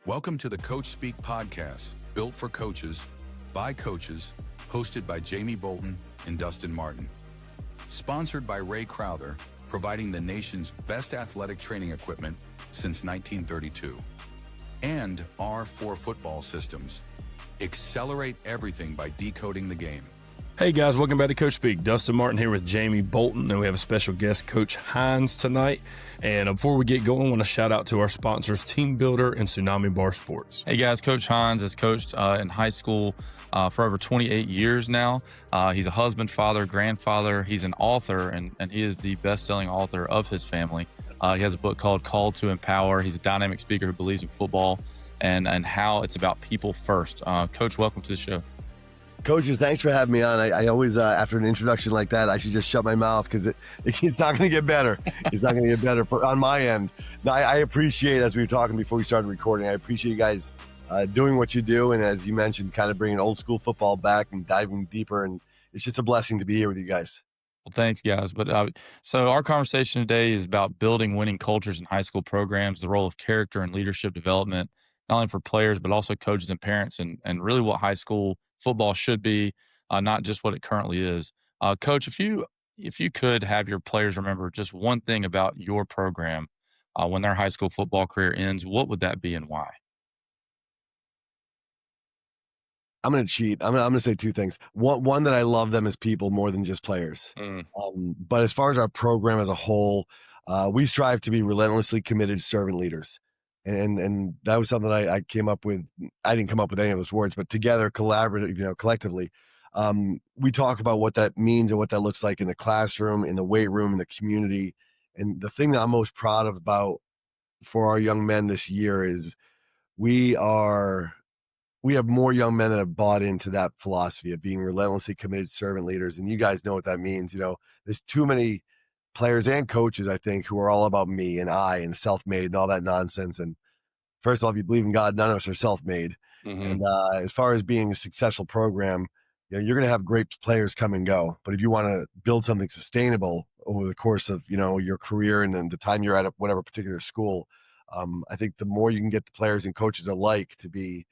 Welcome to the Coach Speak podcast, built for coaches, by coaches, hosted by Jamie Bolton and Dustin Martin. Sponsored by Ray Crowther, providing the nation's best athletic training equipment since 1932. And R4 Football Systems. Accelerate everything by decoding the game. Hey guys, welcome back to Coach Speak. Dustin Martin here with Jamie Bolton, and we have a special guest, Coach Hines, tonight. And before we get going, I want to shout out to our sponsors, Team Builder and Tsunami Bar Sports. Hey guys, Coach Hines has coached in high school for over 28 years now. He's a husband, father, grandfather. He's an author, and he is the best-selling author of his family. He has a book called Call to Empower. He's a dynamic speaker who believes in football and how it's about people first. Coach, welcome to the show. Coaches, thanks for having me on. I always, after an introduction like that, I should just shut my mouth because it's not going to get better. It's not going to get better on my end. Now, I appreciate, as we were talking before we started recording, I appreciate you guys doing what you do. And as you mentioned, kind of bringing old school football back and diving deeper. And it's just a blessing to be here with you guys. Well, thanks, guys. But so our conversation today is about building winning cultures in high school programs, the role of character and leadership development, not only for players, but also coaches and parents, and really what high school football should be, not just what it currently is. Coach, if you could have your players remember just one thing about your program when their high school football career ends, what would that be and why? I'm going to cheat. I'm going to say two things. One, that I love them as people more than just players. But as far as our program as a whole, we strive to be relentlessly committed servant leaders. And that was something I came up with. I didn't come up with any of those words, but together, collectively, we talk about what that means and what that looks like in the classroom, in the weight room, in the community. And the thing that I'm most proud of about for our young men this year is we have more young men that have bought into that philosophy of being relentlessly committed servant leaders. And you guys know what that means. There's too many players and coaches, I think, who are all about me and I and self-made and all that nonsense. And first of all, if you believe in God, none of us are self-made. Mm-hmm. And as far as being a successful program, you're going to have great players come and go. But if you want to build something sustainable over the course of, your career and then the time you're at whatever particular school, I think the more you can get the players and coaches alike to be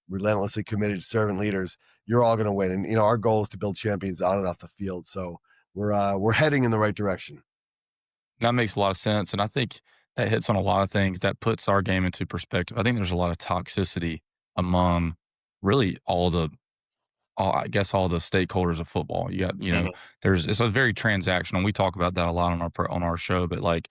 relentlessly committed servant leaders, you're all going to win. And, our goal is to build champions on and off the field. So we're heading in the right direction. That makes a lot of sense. And I think that hits on a lot of things that puts our game into perspective. I think there's a lot of toxicity among really all the stakeholders of football. You got, it's a very transactional. We talk about that a lot on our show, but like,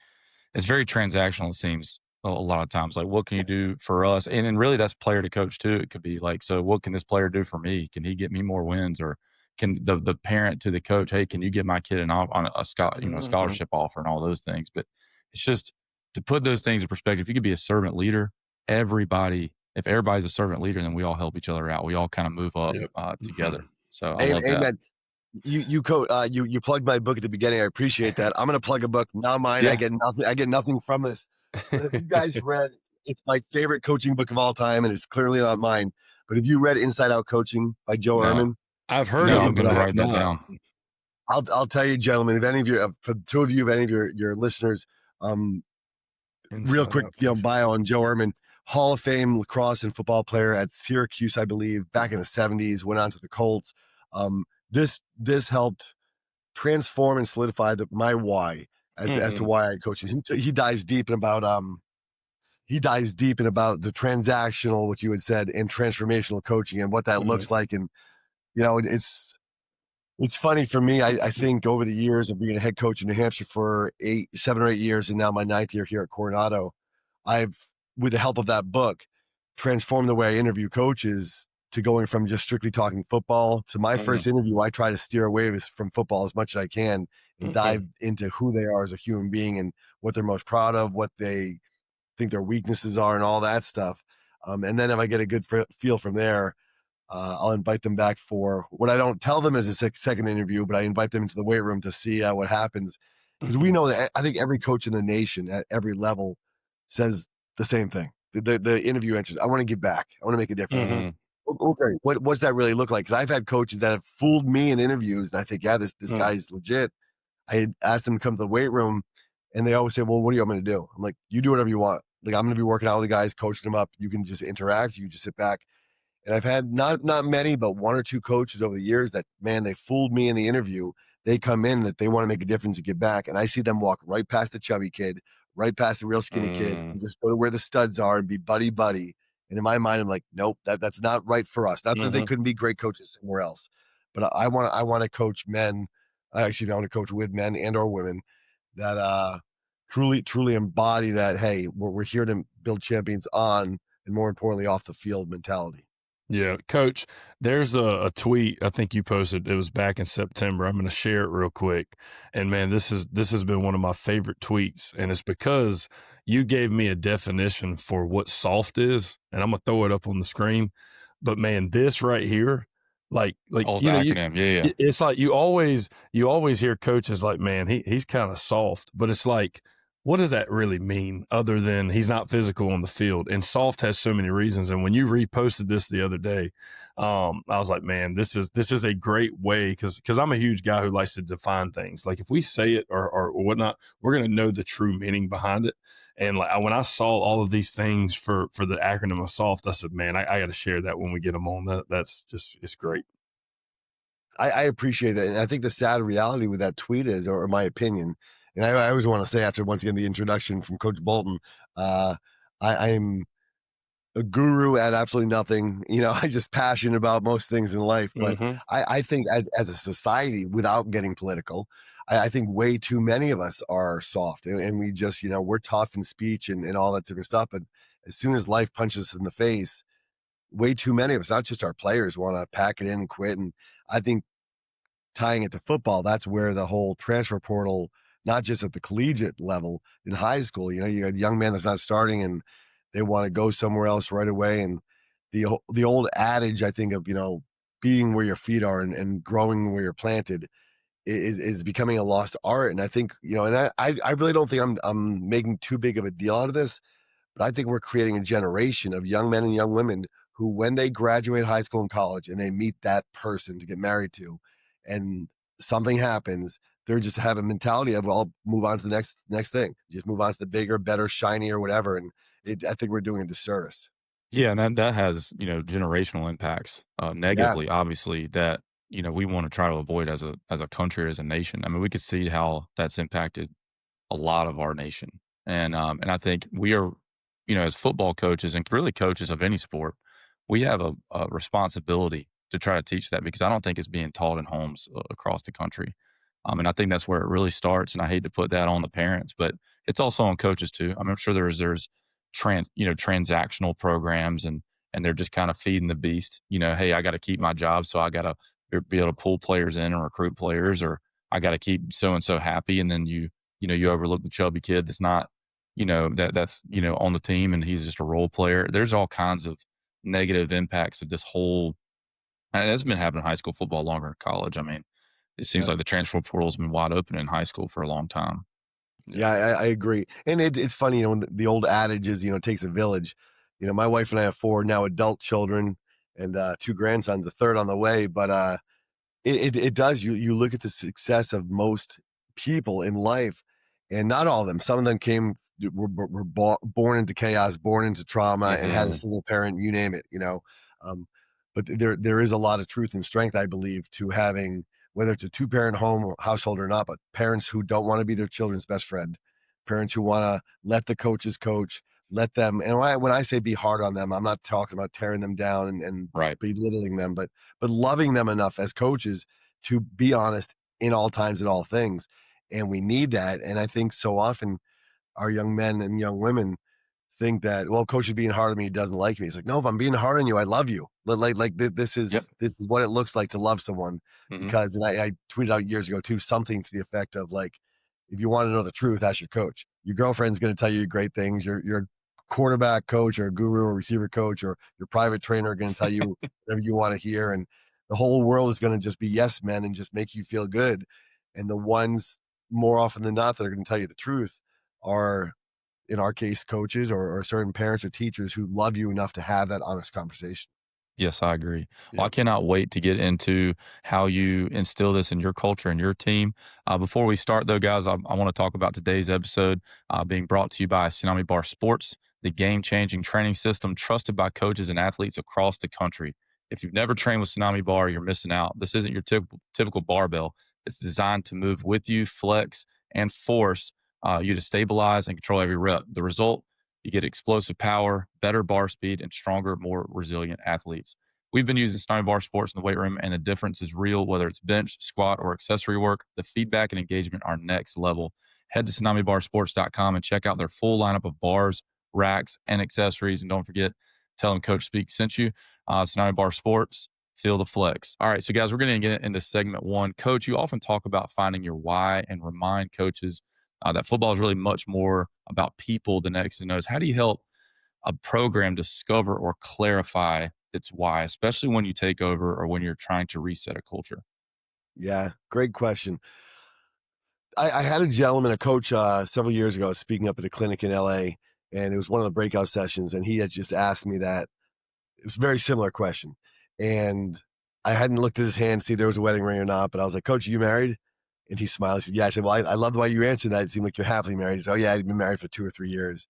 it's very transactional. It seems a lot of times, like, what can you do for us? And really that's player to coach too. It could be like, so what can this player do for me? Can he get me more wins? Or can the parent to the coach, hey, can you get my kid on a scholarship offer and all those things? But it's just to put those things in perspective. If you could be a servant leader, if everybody's a servant leader, then we all help each other out. We all kind of move up together. So I love that. You plugged my book at the beginning. I appreciate that. I'm going to plug a book, not mine. Yeah. I get nothing from this. If you guys read, it's my favorite coaching book of all time, and it's clearly not mine. But if you read Inside Out Coaching by Joe Ehrmann, I've heard of it. I'm going to write that down. I'll tell you, gentlemen, if any of you, for two of you, if any of your listeners, real quick, bio on Joe Ehrmann, Hall of Fame lacrosse and football player at Syracuse, I believe, back in the 70s, went on to the Colts. This helped transform and solidify my why as to why I coach. He dives deep in about the transactional, what you had said, and transformational coaching and what that looks like. And it's funny for me. I think over the years of being a head coach in New Hampshire for 7 or 8 years, and now my 9th year here at Coronado, I've, with the help of that book, transformed the way I interview coaches to going from just strictly talking football to my first interview. I try to steer away from football as much as I can and dive into who they are as a human being and what they're most proud of, what they think their weaknesses are and all that stuff. And then if I get a good feel from there, I'll invite them back for what I don't tell them as a second interview, but I invite them into the weight room to see what happens. Because we know that I think every coach in the nation at every level says the same thing. The interview entries, I want to give back. I want to make a difference. Okay, what's that really look like? Because I've had coaches that have fooled me in interviews, and I think, this guy's legit. I had asked them to come to the weight room, and they always say, well, what do you want me to do? I'm like, you do whatever you want. Like, I'm going to be working out with the guys, coaching them up. You can just interact. You just sit back. And I've had not many, but one or two coaches over the years that, man, they fooled me in the interview. They come in that they want to make a difference and get back. And I see them walk right past the chubby kid, right past the real skinny kid, and just go to where the studs are and be buddy. And in my mind, I'm like, nope, that's not right for us. Not that they couldn't be great coaches somewhere else, but I want to coach men. I want to coach with men and or women that truly embody that. Hey, we're here to build champions on, and more importantly, off the field mentality. Yeah, Coach, there's a tweet I think you posted. It was back in September. I'm going to share it real quick. And man, this has been one of my favorite tweets, and it's because you gave me a definition for what soft is, and I'm going to throw it up on the screen. But man, this right here, like All the acronym, yeah. it's like you always hear coaches like, man, he's kind of soft, but it's like, what does that really mean other than he's not physical on the field? And soft has so many reasons. And when you reposted this the other day, I was like, man, this is a great way, because I'm a huge guy who likes to define things. Like, if we say it or whatnot, we're going to know the true meaning behind it. And like, when I saw all of these things for the acronym of soft, I said, man, I got to share that when we get them on. That's just, it's great. I appreciate that. And I think the sad reality with that tweet is, or my opinion, and I always want to say, after once again the introduction from Coach Bolton, I'm a guru at absolutely nothing. I'm just passionate about most things in life. But I think as a society, without getting political, I think way too many of us are soft, and we just, we're tough in speech and all that different stuff. But as soon as life punches us in the face, way too many of us, not just our players, want to pack it in and quit. And I think, tying it to football, that's where the whole transfer portal, not just at the collegiate level in high school, you got a young man that's not starting and they want to go somewhere else right away. And the old adage, I think, of, being where your feet are and growing where you're planted is becoming a lost art. And I think, and I really don't think I'm making too big of a deal out of this, but I think we're creating a generation of young men and young women who, when they graduate high school and college and they meet that person to get married to, and something happens, they're just have a mentality of, I'll move on to the next thing. Just move on to the bigger, better, shinier, whatever. And I think we're doing a disservice. Yeah, and that has, generational impacts, negatively, obviously, that, we want to try to avoid as a country, as a nation. I mean, we could see how that's impacted a lot of our nation. And I think we are, as football coaches and really coaches of any sport, we have a responsibility to try to teach that, because I don't think it's being taught in homes across the country. And I think that's where it really starts. And I hate to put that on the parents, but it's also on coaches too. I'm sure there's transactional programs, and they're just kind of feeding the beast. Hey, I got to keep my job, so I got to be able to pull players in and recruit players, or I got to keep so and so happy. And then you overlook the chubby kid that's not, that's on the team, and he's just a role player. There's all kinds of negative impacts of this whole. And it's been happening in high school football longer than college. I mean, it seems like the transfer portal's been wide open in high school for a long time. Yeah, I agree. And it's funny, when the old adage is, it takes a village. My wife and I have 4 now adult children and 2 grandsons, a third on the way. But it does. You look at the success of most people in life, and not all of them. Some of them were born into chaos, born into trauma, and had a single parent. You name it. But there is a lot of truth and strength, I believe, to having, whether it's a 2-parent home or household or not, but parents who don't want to be their children's best friend, parents who want to let the coaches coach, let them. And when I say be hard on them, I'm not talking about tearing them down and belittling them, but loving them enough as coaches to be honest in all times and all things. And we need that. And I think so often our young men and young women think that, well, coach is being hard on me, he doesn't like me. It's like, no, if I'm being hard on you, I love you. This is what it looks like to love someone. Because, and I tweeted out years ago too, something to the effect of, like, if you want to know the truth, ask your coach. Your girlfriend's going to tell you great things. Your quarterback coach or guru or receiver coach or your private trainer are going to tell you whatever you want to hear. And the whole world is going to just be yes men and just make you feel good. And the ones, more often than not, that are going to tell you the truth are, in our case, coaches or certain parents or teachers who love you enough to have that honest conversation. Yes, I agree. Well, I cannot wait to get into how you instill this in your culture and your team. Before we start, though, guys, I want to talk about today's episode being brought to you by Tsunami Bar Sports. the game-changing training system trusted by coaches and athletes across the country. If you've never trained with Tsunami Bar, you're missing out. This isn't your typical barbell. It's designed to move with you, flex, and force you to stabilize and control every rep. The result, you get explosive power, better bar speed, and stronger, more resilient athletes. We've been using Tsunami Bar Sports in the weight room, and the difference is real, whether it's bench, squat, or accessory work. The feedback and engagement are next level. Head to TsunamiBarSports.com and check out their full lineup of bars, racks, and accessories. And don't forget, tell them Coach Speak sent you. Tsunami Bar Sports, feel the flex. All right, so guys, we're going to get into segment one. Coach, you often talk about finding your why and remind coaches that football is really much more about people than X's and O's. How do you help a program discover or clarify its why, especially when you take over or when you're trying to reset a culture? Yeah, great question. I had a gentleman, a coach, several years ago, speaking up at a clinic in LA, and it was one of the breakout sessions, and he had just asked me that. It was a very similar question. And I hadn't looked at his hand to see if there was a wedding ring or not, but I was like, Coach, are you married? And he smiled. He said, yeah. I said, well, I love the way you answered that. It seemed like you're happily married. He said, oh, yeah, I've been married for 2 or 3 years.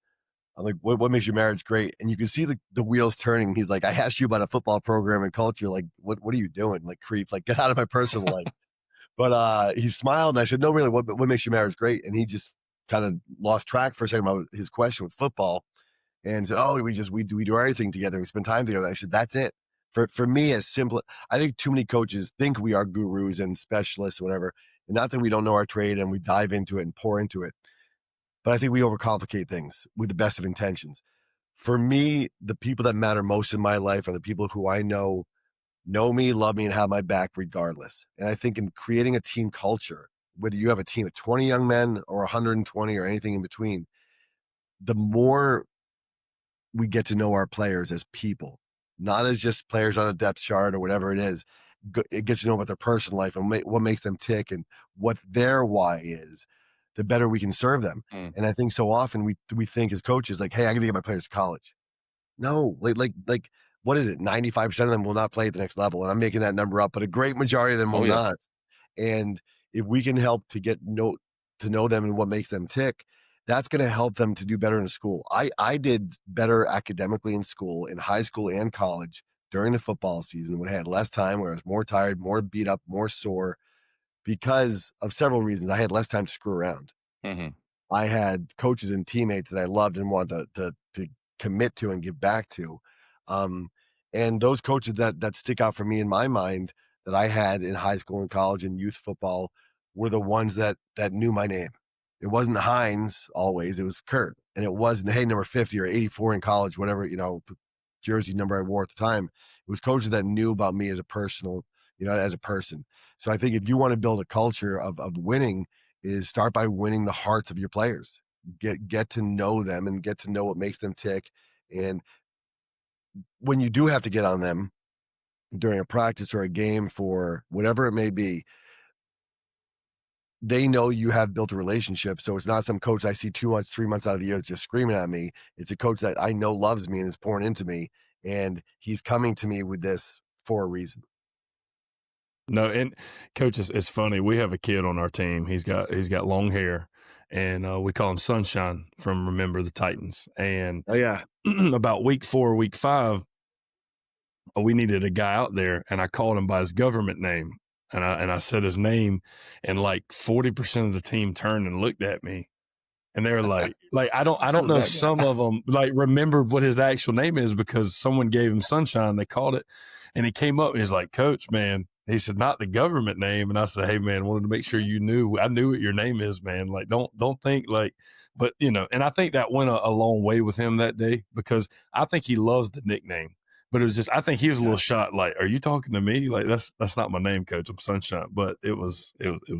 I'm like, what makes your marriage great? And you can see the wheels turning. He's like, I asked you about a football program and culture. Like, what are you doing? Like, creep, like, get out of my personal life. But he smiled, and I said, no, really, what makes your marriage great? And he just kind of lost track for a second about his question with football and said, oh, we do everything together. We spend time together. I said, that's it. For me, as simple, I think too many coaches think we are gurus and specialists or whatever. And not that we don't know our trade and we dive into it and pour into it, but I think we overcomplicate things with the best of intentions. For me, the people that matter most in my life are the people who I know me, love me, and have my back regardless. And I think in creating a team culture, whether you have a team of 20 young men or 120 or anything in between, the more we get to know our players as people, not as just players on a depth chart or whatever it is. It gets to know about their personal life and what makes them tick and what their why is, the better we can serve them. And I think so often we think as coaches, like, hey, I got to get my players to college. No, like what is it? 95% of them will not play at the next level. And I'm making that number up, but a great majority of them will not. And if we can help to to know them and what makes them tick, that's going to help them to do better in school. I did better academically in school, in high school and college during the football season when I had less time, where I was more tired, more beat up, more sore because of several reasons. I had less time to screw around. I had coaches and teammates that I loved and wanted to commit to and give back to. And those coaches that stick out for me in my mind that I had in high school and college and youth football were the ones that knew my name. It wasn't Hines always, it was Kurt. And it wasn't, hey, number 50 or 84 in college, whatever, jersey number I wore at the time. It was coaches that knew about me as a personal, as a person. So I think if you want to build a culture of winning, is start by winning the hearts of your players. Get to know them and get to know what makes them tick. And when you do have to get on them during a practice or a game for whatever it may be, they know you have built a relationship. So it's not some coach I see 2 months, 3 months out of the year that's just screaming at me. It's a coach that I know loves me and is pouring into me. And he's coming to me with this for a reason. No, and Coach, it's funny. We have a kid on our team. He's got long hair, and we call him Sunshine from Remember the Titans. And oh yeah, about week 4, week 5, we needed a guy out there, and I called him by his government name, and I said his name, and like 40% of the team turned and looked at me, and they were like I don't know if some of them like remembered what his actual name is because someone gave him Sunshine. They called it, and he came up and he's like, Coach, man. He said, not the government name. And I said, hey, man, wanted to make sure you knew. I knew what your name is, man. Like, don't think like, but, and I think that went a long way with him that day because I think he loves the nickname. But it was just, I think he was a little shot like, are you talking to me? Like, that's not my name, Coach. I'm Sunshine. But it was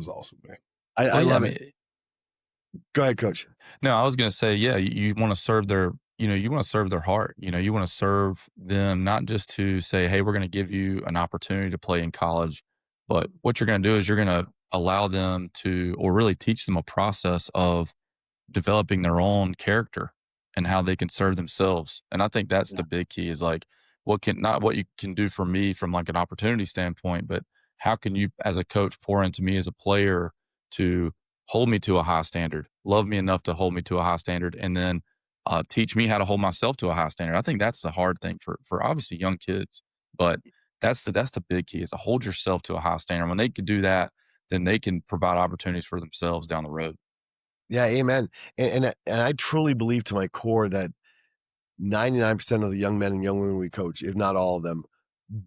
awesome, man. I love it. Go ahead, Coach. No, I was going to say, yeah, you want to serve their you want to serve their heart. You want to serve them not just to say, hey, we're going to give you an opportunity to play in college, but what you're going to do is you're going to allow them to, or really teach them a process of developing their own character and how they can serve themselves. And I think that's the big key is like, not what you can do for me from like an opportunity standpoint, but how can you as a coach pour into me as a player to hold me to a high standard, love me enough to hold me to a high standard, and then teach me how to hold myself to a high standard. I think that's the hard thing for obviously young kids, but that's the big key, is to hold yourself to a high standard. When they can do that, then they can provide opportunities for themselves down the road. Yeah, amen. And I truly believe to my core that 99% of the young men and young women we coach, if not all of them,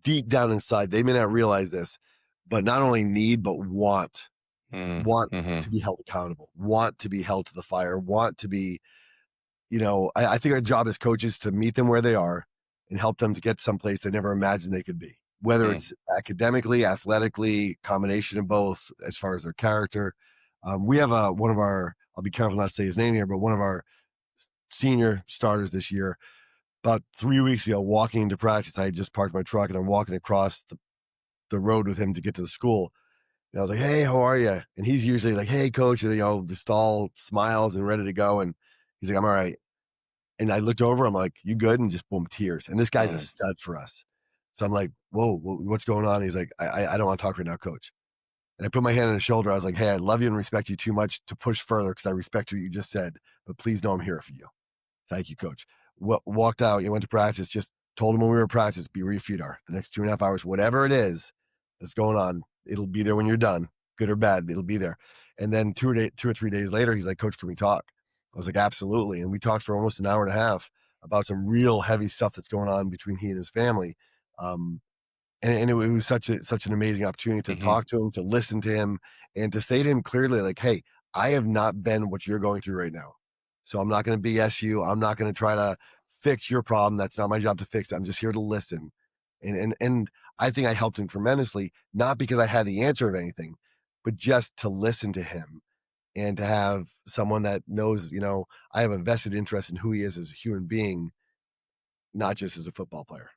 deep down inside, they may not realize this, but not only need, but want to be held accountable, want to be held to the fire, want to be, I think our job as coaches to meet them where they are and help them to get someplace they never imagined they could be, whether it's academically, athletically, combination of both as far as their character. We have one of our, I'll be careful not to say his name here, but one of our senior starters this year, about 3 weeks ago, walking into practice, I had just parked my truck and I'm walking across the road with him to get to the school. And I was like, "Hey, how are you?" And he's usually like, "Hey, coach," and, just all smiles and ready to go. And he's like, "I'm all right." And I looked over, I'm like, "You good?" And just boom, tears. And this guy's a stud for us. So I'm like, "Whoa, what's going on?" He's like, I don't want to talk right now, coach. And I put my hand on his shoulder. I was like, "Hey, I love you and respect you too much to push further because I respect what you just said. But please know I'm here for you. Thank you, coach." Walked out, went to practice, just told him when we were at practice, be where your feet are. The next 2.5 hours, whatever it is that's going on, it'll be there when you're done, good or bad, it'll be there. And then 2 or 3 days later, he's like, "Coach, can we talk?" I was like, "Absolutely." And we talked for almost an hour and a half about some real heavy stuff that's going on between he and his family. And it was such an amazing opportunity to talk to him, to listen to him, and to say to him clearly, like, "Hey, I have not been what you're going through right now. So I'm not going to BS you. I'm not going to try to fix your problem. That's not my job to fix it. I'm just here to listen." And I think I helped him tremendously, not because I had the answer of anything, but just to listen to him and to have someone that knows, I have a vested interest in who he is as a human being, not just as a football player.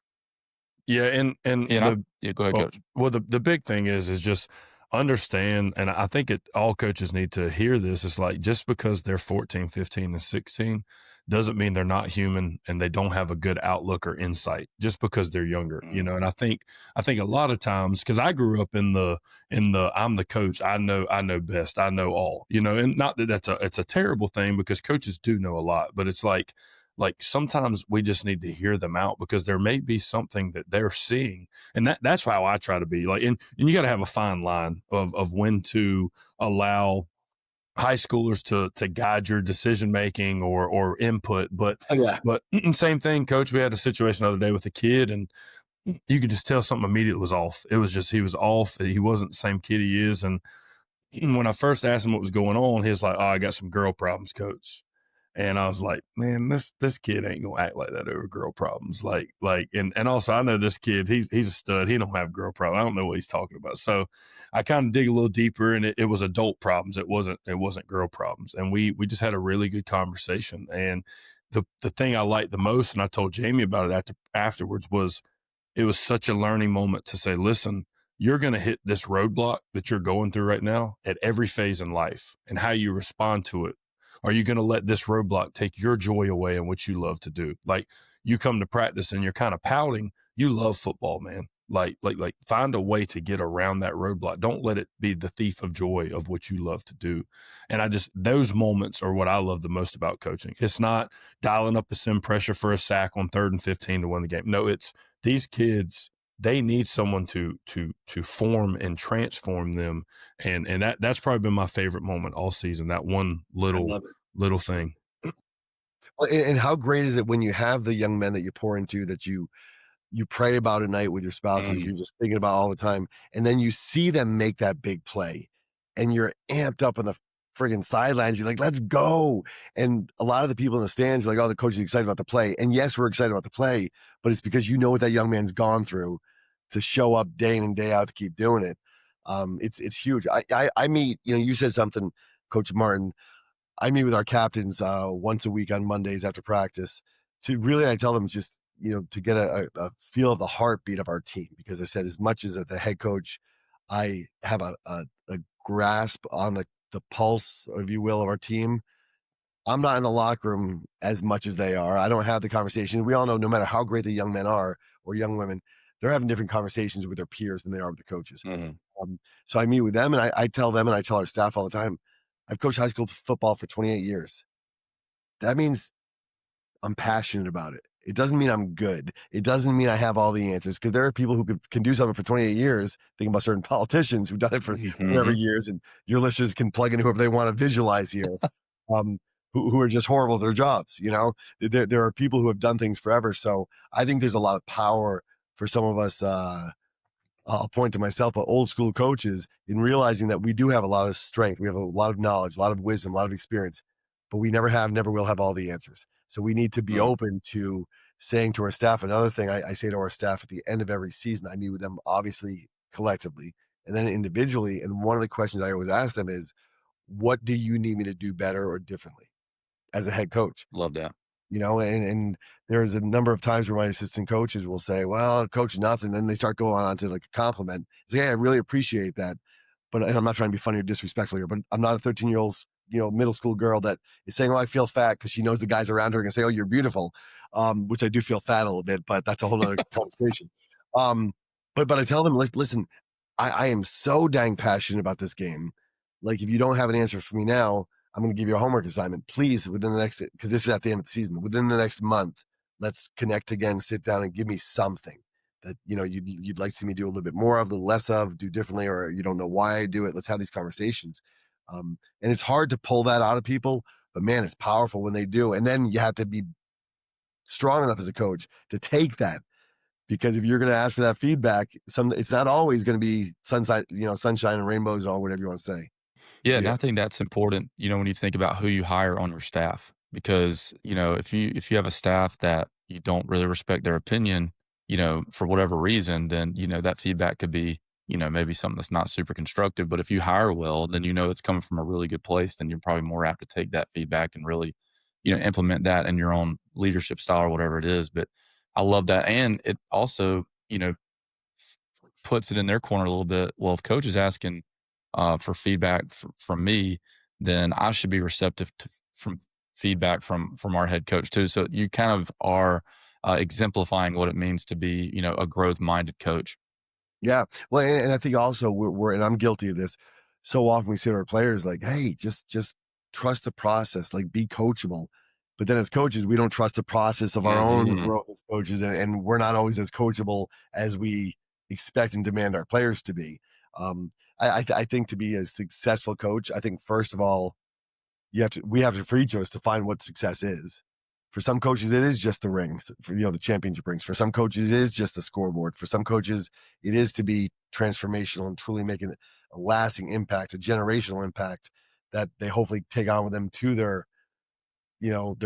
Yeah, and Go ahead, coach. Well, the big thing is just understand, and I think all coaches need to hear this. It's like, just because they're 14, 15, and 16 doesn't mean they're not human and they don't have a good outlook or insight just because they're younger, And I think a lot of times, because I grew up in the I'm the coach, I know best, I know all, and not that it's a terrible thing, because coaches do know a lot, but it's like sometimes we just need to hear them out, because there may be something that they're seeing. And that's how I try to be like, and you got to have a fine line of when to allow high schoolers to guide your decision making or input. But same thing, coach, we had a situation the other day with a kid, and you could just tell something immediately was off. It was just, he was off. He wasn't the same kid he is. And when I first asked him what was going on, he was like, "Oh, I got some girl problems, coach." And I was like, "Man, this kid ain't gonna act like that over girl problems." And also, I know this kid, he's a stud. He don't have girl problems. I don't know what he's talking about. So I kind of dig a little deeper, and it was adult problems. It wasn't girl problems. And we just had a really good conversation. And the thing I liked the most, and I told Jamie about it afterwards, was it was such a learning moment to say, "Listen, you're going to hit this roadblock that you're going through right now at every phase in life, and how you respond to it. Are you going to let this roadblock take your joy away and what you love to do? Like, you come to practice and you're kind of pouting. You love football, man. Like find a way to get around that roadblock. Don't let it be the thief of joy of what you love to do." And those moments are what I love the most about coaching. It's not dialing up a sim pressure for a sack on 3rd and 15 to win the game. No, it's these kids, they need someone to form and transform them. And that's probably been my favorite moment all season. That one little thing. Well, and how great is it when you have the young men that you pour into, that you pray about at night with your spouses, you're just thinking about all the time, and then you see them make that big play, and you're amped up on the friggin' sidelines. You're like, "Let's go!" And a lot of the people in the stands are like, "Oh, the coach is excited about the play." And yes, we're excited about the play, but it's because you know what that young man's gone through to show up day in and day out to keep doing it. It's huge. I meet, you said something, Coach Martin. I meet with our captains once a week on Mondays after practice to really, I tell them just, to get a feel of the heartbeat of our team, because I said, as much as the head coach, I have a grasp on the pulse, if you will, of our team. I'm not in the locker room as much as they are. I don't have the conversation. We all know, no matter how great the young men are or young women, they're having different conversations with their peers than they are with the coaches. So I meet with them, and I tell them, and I tell our staff all the time, I've coached high school football for 28 years. That means I'm passionate about it. It doesn't mean I'm good. It doesn't mean I have all the answers, because there are people who can do something for 28 years, thinking about certain politicians who've done it for whatever years, and your listeners can plug in whoever they want to visualize here, um, who are just horrible at their jobs. There are people who have done things forever. So I think there's a lot of power for some of us. I'll point to myself, but old school coaches, in realizing that we do have a lot of strength. We have a lot of knowledge, a lot of wisdom, a lot of experience, but we never will have all the answers. So we need to be open to saying to our staff. Another thing I say to our staff at the end of every season, I meet with them obviously collectively and then individually. And one of the questions I always ask them is, what do you need me to do better or differently as a head coach? Love that. And there's a number of times where my assistant coaches will say, well, coach, nothing. Then they start going on to like a compliment. Say, hey, I really appreciate that. But I'm not trying to be funny or disrespectful here, but I'm not a 13-year-old, middle school girl that is saying, oh, I feel fat, because she knows the guys around her are going to say, oh, you're beautiful. Which I do feel fat a little bit, but that's a whole other conversation. But I tell them, listen, I am so dang passionate about this game. Like, if you don't have an answer for me now, I'm going to give you a homework assignment. Please, within the next, because this is at the end of the season, within the next month, let's connect again, sit down and give me something that, you'd like to see me do a little bit more of, a little less of, do differently, or you don't know why I do it. Let's have these conversations. And it's hard to pull that out of people, but man, it's powerful when they do. And then you have to be strong enough as a coach to take that, because if you're going to ask for that feedback, it's not always going to be sunshine and rainbows, or whatever you want to say. Yeah, and I think that's important, when you think about who you hire on your staff, because, if you have a staff that you don't really respect their opinion, for whatever reason, then, that feedback could be, maybe something that's not super constructive. But if you hire well, then it's coming from a really good place, then you're probably more apt to take that feedback and really, implement that in your own leadership style or whatever it is. But I love that. And it also, puts it in their corner a little bit. Well, if coach is asking for feedback from me, then I should be receptive from feedback from our head coach too. So you kind of are exemplifying what it means to be, a growth minded coach. Yeah. Well, and I think also we're, and I'm guilty of this. So often we say to our players, like, hey, just trust the process, like, be coachable. But then as coaches, we don't trust the process of our own growth as coaches. And we're not always as coachable as we expect and demand our players to be. I think to be a successful coach, I think first of all, we have to, for each of us, to find what success is. For some coaches, it is just the rings, for the championship rings. For some coaches, it is just the scoreboard. For some coaches, it is to be transformational and truly making a lasting impact, a generational impact that they hopefully take on with them to their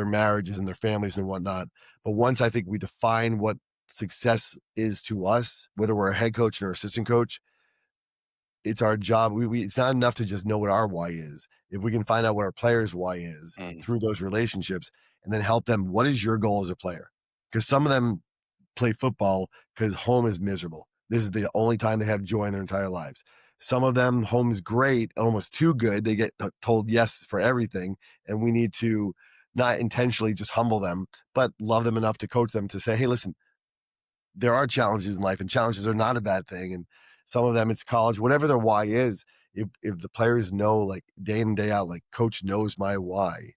marriages and their families and whatnot. But once I think we define what success is to us, whether we're a head coach or assistant coach, it's our job. It's not enough to just know what our why is. If we can find out what our players' why is through those relationships, and then help them, what is your goal as a player? Because some of them play football because home is miserable. This is the only time they have joy in their entire lives. Some of them, home is great, almost too good. They get told yes for everything, and we need to not intentionally just humble them, but love them enough to coach them to say, hey, listen, there are challenges in life, and challenges are not a bad thing. And some of them, it's college, whatever their why is. If the players know, like, day in and day out, like, coach knows my why.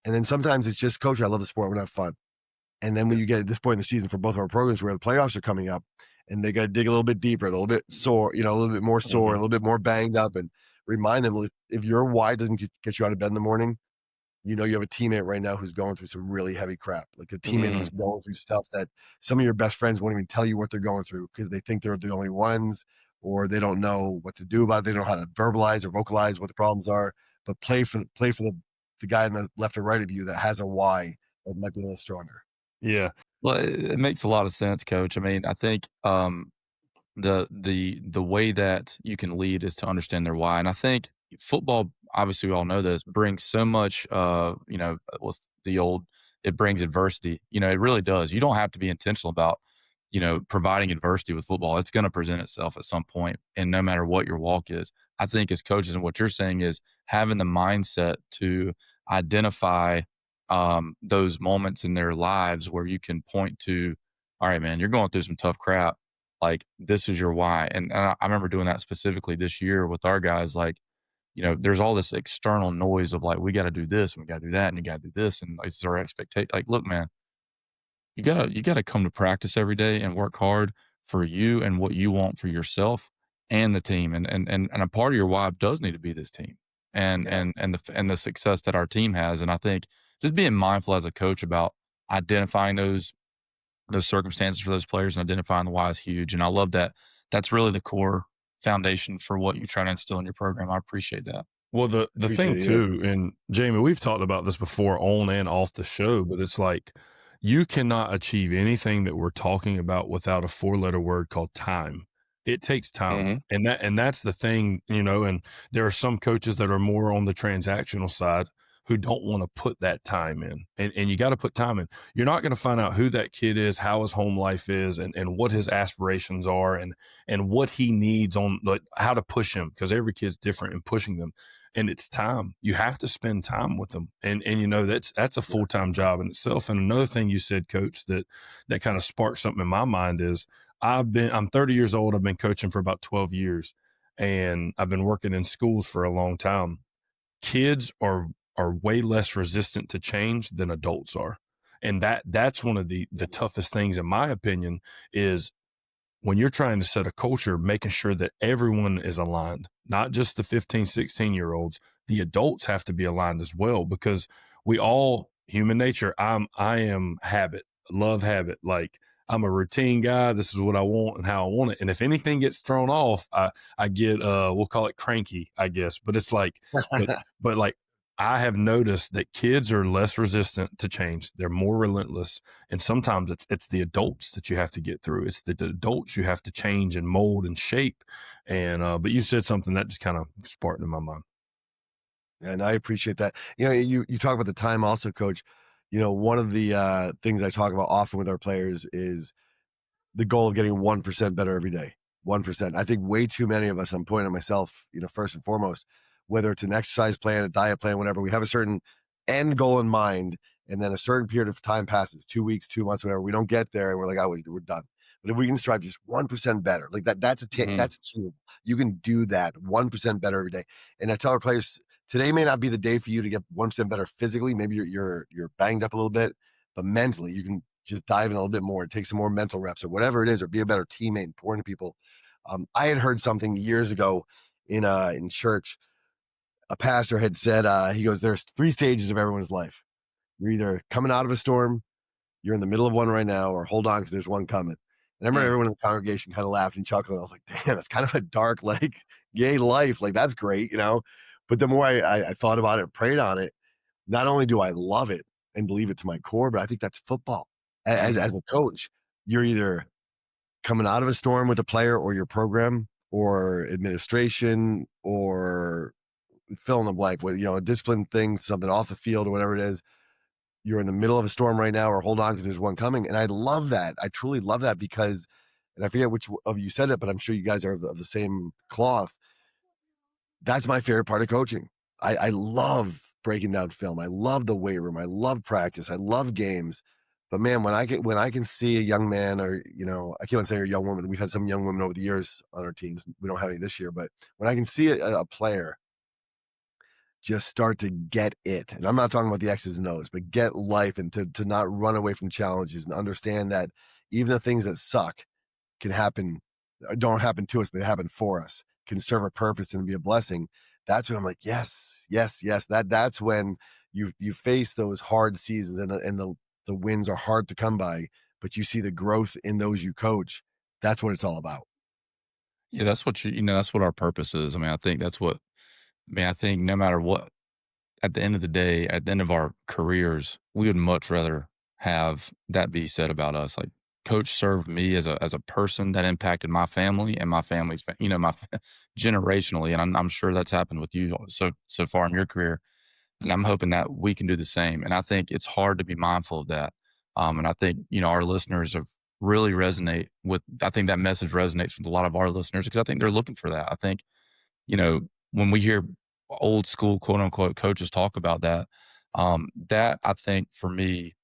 And then sometimes it's just, coach, I love the sport, we're gonna have fun. And then when you get at this point in the season for both of our programs where the playoffs are coming up, and they got to dig a little bit deeper, a little bit sore, a little bit more sore, a little bit more banged up, and remind them, if your why doesn't get you out of bed in the morning, you have a teammate right now who's going through some really heavy crap, like a teammate who's going through stuff that some of your best friends won't even tell you what they're going through, because they think they're the only ones, or they don't know what to do about it. They don't know how to verbalize or vocalize what the problems are. But play for the guy on the left or right of you that has a why that might be a little stronger. Yeah. Well, it makes a lot of sense, coach. I mean, I think the way that you can lead is to understand their why. And I think football, obviously we all know this, brings so much what's the old, it brings adversity. It really does. You don't have to be intentional about providing adversity with football. It's going to present itself at some point, and no matter what your walk is. I think as coaches, and what you're saying is having the mindset to identify those moments in their lives where you can point to, all right, man, you're going through some tough crap. Like, this is your why. And I remember doing that specifically this year with our guys. Like, there's all this external noise of like, we got to do this and we got to do that and you got to do this. And like, it's our expectation. Like, look, man, you gotta come to practice every day and work hard for you and what you want for yourself and the team. And a part of your why does need to be this team and the success that our team has. And I think just being mindful as a coach about identifying those circumstances for those players and identifying the why is huge. And I love that. That's really the core foundation for what you try to instill in your program. I appreciate that. Well, the thing too, and Jamie, we've talked about this before on and off the show, but it's like you cannot achieve anything that we're talking about without a 4-letter word called time. It takes time. And that's the thing, and there are some coaches that are more on the transactional side who don't want to put that time in. And you got to put time in. You're not going to find out who that kid is, how his home life is, and what his aspirations are, and what he needs on, like, how to push him, because every kid's different in pushing them. And it's time. You have to spend time with them. And that's a full-time job in itself. And another thing you said, Coach, that kind of sparked something in my mind is I'm 30 years old. I've been coaching for about 12 years, and I've been working in schools for a long time. Kids are way less resistant to change than adults are. And that's one of the toughest things, in my opinion, is when you're trying to set a culture, making sure that everyone is aligned, not just the 15, 16-year-olds. The adults have to be aligned as well, because we all, human nature, I am habit, love habit. Like, I'm a routine guy. This is what I want and how I want it. And if anything gets thrown off, I get, we'll call it cranky, I guess. But it's like, but like, I have noticed that kids are less resistant to change. They're more relentless. And sometimes it's the adults that you have to get through. It's the adults you have to change and mold and shape. And, but you said something that just kind of sparked in my mind. And I appreciate that. You talk about the time also, Coach. One of the things I talk about often with our players is the goal of getting 1% better every day. 1%. I think way too many of us, I'm pointing at myself, first and foremost, whether it's an exercise plan, a diet plan, whatever, we have a certain end goal in mind, and then a certain period of time passes, 2 weeks, 2 months, whatever. We don't get there, and we're like, oh, we're done. But if we can strive just 1% better, like that's achievable. You can do that 1% better every day. And I tell our players, today may not be the day for you to get 1% better physically. Maybe you're banged up a little bit, but mentally you can just dive in a little bit more, take some more mental reps or whatever it is, or be a better teammate and pour into people. I had heard something years ago in church. A pastor had said, he goes, there's 3 stages of everyone's life. You're either coming out of a storm, you're in the middle of one right now, or hold on because there's one coming. And I remember everyone in the congregation kind of laughed and chuckled. I was like, damn, it's kind of a dark, like, gay life. Like, that's great, But the more I thought about it, prayed on it, not only do I love it and believe it to my core, but I think that's football. As a coach, you're either coming out of a storm with a player or your program or administration or fill in the blank with, a discipline thing, something off the field or whatever it is. You're in the middle of a storm right now, or hold on because there's one coming. And I love that. I truly love that because, and I forget which of you said it, but I'm sure you guys are of the same cloth. That's my favorite part of coaching. I love breaking down film. I love the weight room. I love practice. I love games. But man, when I can see a young man, or I can't say a young woman. We've had some young women over the years on our teams. We don't have any this year, but when I can see a player just start to get it, and I'm not talking about the X's and O's, but get life, and to not run away from challenges, and understand that even the things that suck can happen, don't happen to us, but they happen for us, can serve a purpose and be a blessing. That's when I'm like, yes. That's when you face those hard seasons, and the wins are hard to come by, but you see the growth in those you coach. That's what it's all about. Yeah, that's what that's what our purpose is. I think that's what, I think no matter what, at the end of the day, at the end of our careers, we would much rather have that be said about us. Like, coach served me as a person that impacted my family and my family's, generationally. And I'm sure that's happened with you so far in your career. And I'm hoping that we can do the same. And I think it's hard to be mindful of that. And I think, our listeners have really resonate with, I think that message resonates with a lot of our listeners, because I think they're looking for that. I think, when we hear old school, quote unquote, coaches talk about that, that I think for me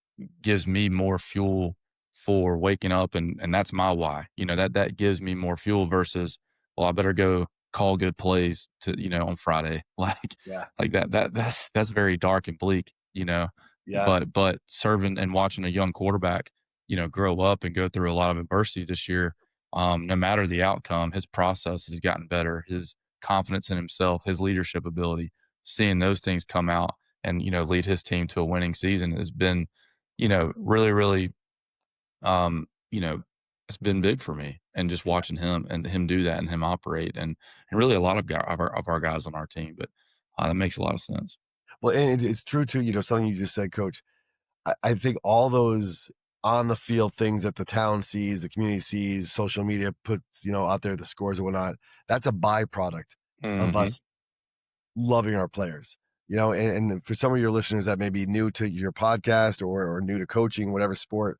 gives me more fuel for waking up. And that's my why, that gives me more fuel versus, well, I better go call good plays to, on Friday. Yeah. Like that's very dark and bleak, Yeah. but serving and watching a young quarterback, grow up and go through a lot of adversity this year, no matter the outcome, his process has gotten better, his confidence in himself, his leadership ability, seeing those things come out and, lead his team to a winning season has been, really, really, um, you know, it's been big for me. And just Yeah. watching him do that and him operate and really a lot of our guys on our team. But that makes a lot of sense. Well, and it's true too, something you just said, Coach. I think all those on the field things that the town sees, the community sees, social media puts, out there, the scores and whatnot, that's a byproduct of Mm-hmm. us loving our players. And for some of your listeners that may be new to your podcast or new to coaching, whatever sport,